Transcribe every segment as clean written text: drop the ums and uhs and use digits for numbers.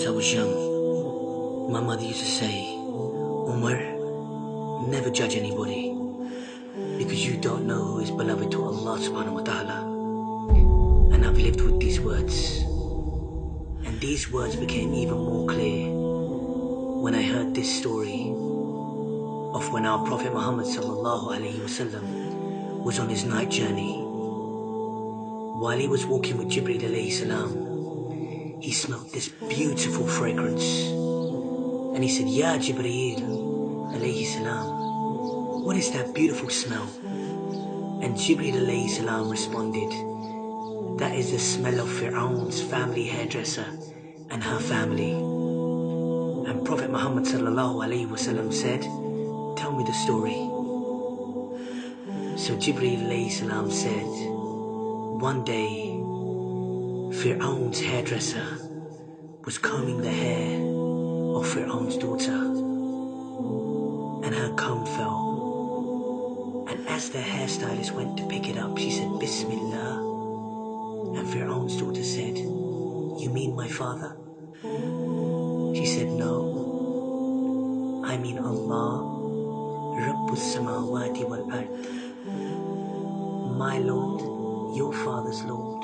I was young, my mother used to say, Umar, never judge anybody, because you don't know who is beloved to Allah subhanahu wa ta'ala. And I've lived with these words, and these words became even more clear when I heard this story of when our Prophet Muhammad sallallahu alaihi wasallam was on his night journey. While he was walking with Jibreel alayhi salam, he smelled this beautiful fragrance, and he said, Ya Jibreel alayhi salam, what is that beautiful smell? And Jibreel alayhi salam responded, that is the smell of Fir'aun's family hairdresser and her family. And Prophet Muhammad sallallahu alaihi wasallam said, tell me the story. So Jibreel alayhi salam said, one day Fir'aun's hairdresser was combing the hair of Fir'aun's daughter, and her comb fell, and as the hairstylist went to pick it up, she said, Bismillah. And Fir'aun's daughter said, you mean my father? She said, no, I mean Allah, Rabbus Samawati wal Ard, my Lord, your father's Lord,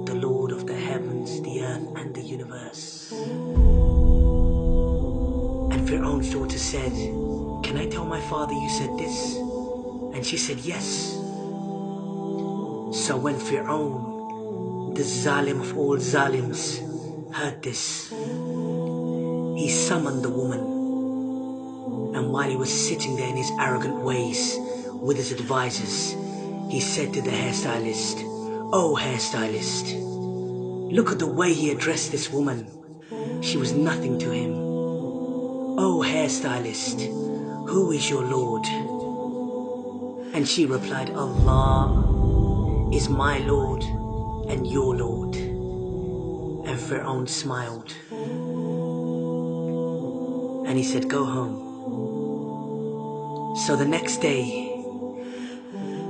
the Lord of the heavens, the earth and the universe. And Fir'aun's daughter said, can I tell my father you said this? And she said, yes. So when Fir'aun, the Zalim of all Zalims, heard this, he summoned the woman, and while he was sitting there in his arrogant ways with his advisors, he said to the hairstylist, oh hairstylist, look at the way he addressed this woman. She was nothing to him. Oh hairstylist, who is your Lord? And she replied, Allah is my Lord and your Lord. And Fir'aun smiled, and he said, go home. So the next day,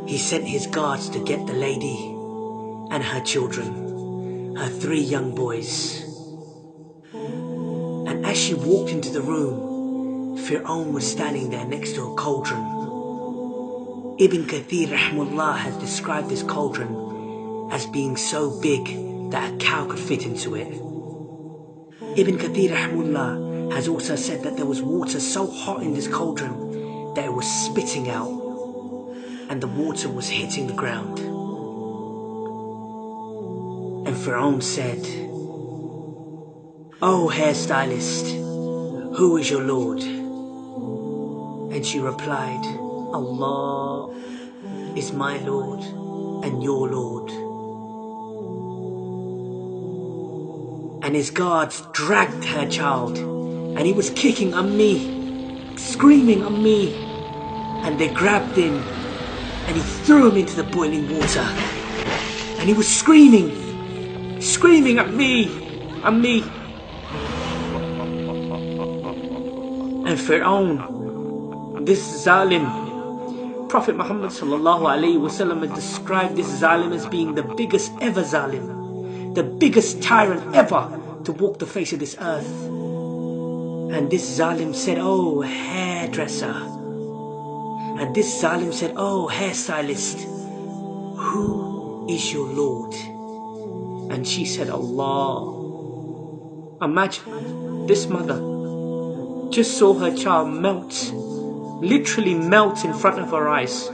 he sent his guards to get the lady and her children, her 3 young boys. And as she walked into the room, Fir'aun was standing there next to a cauldron. Ibn Kathir rahimahullah has described this cauldron as being so big that a cow could fit into it. Ibn Kathir rahimahullah has also said that there was water so hot in this cauldron that it was spitting out, and the water was hitting the ground. And Fir'aun said, oh hairstylist, who is your Lord? And she replied, Allah is my Lord and your Lord. And his guards dragged her child, and he was kicking on me, screaming on me, and they grabbed him and he threw him into the boiling water, and he was screaming at me. And Fir'aun, this Zalim, Prophet Muhammad sallallahu alaihi wasallam had described this Zalim as being the biggest ever Zalim, the biggest tyrant ever to walk the face of this earth. And this Zalim said, oh hairdresser. And this Zalim said, oh hairstylist, who is your Lord? And she said, Allah. Imagine, this mother just saw her child melt, literally melt in front of her eyes.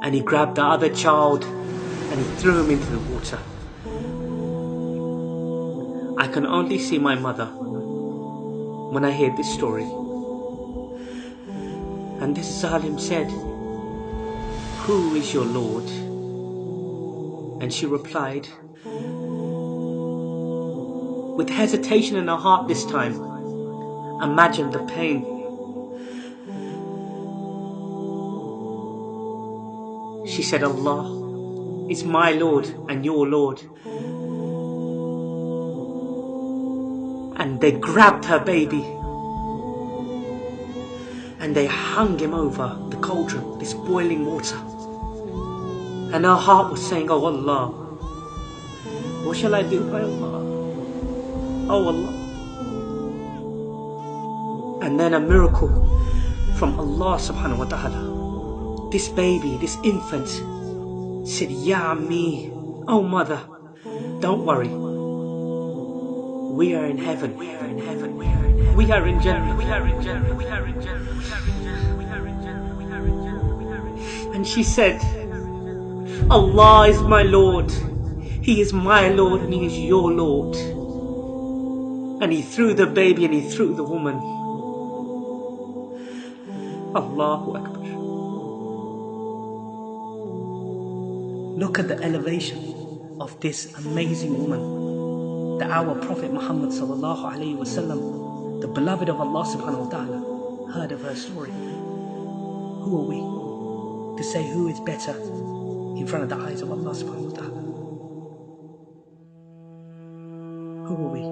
And he grabbed the other child and he threw him into the water. I can only see my mother when I hear this story. And this Zalim said, who is your Lord? And she replied, with hesitation in her heart this time, imagine the pain. She said, Allah is my Lord and your Lord. And they grabbed her baby and they hung him over the cauldron, this boiling water. And her heart was saying, oh Allah, What shall I do by Allah? Oh Allah. And then a miracle from Allah subhanahu wa ta'ala. This baby, this infant said, Ya Ammi, oh mother, don't worry. We are in heaven. We are in heaven. We are in heaven. We are in Jannah. We are in Jannah. We are in Jannah. We are in Jannah. We are in Jannah. We are in Jannah. We are in Jannah. And she said, Allah is my Lord. He is my Lord and He is your Lord. And He threw the baby and He threw the woman. Allahu Akbar. Look at the elevation of this amazing woman. That our Prophet Muhammad sallallahu alayhi wa sallam, the beloved of Allah subhanahu wa ta'ala, heard of her story. Who are we to say who is better in front of the eyes of Allah subhanahu wa ta'ala? Who are we?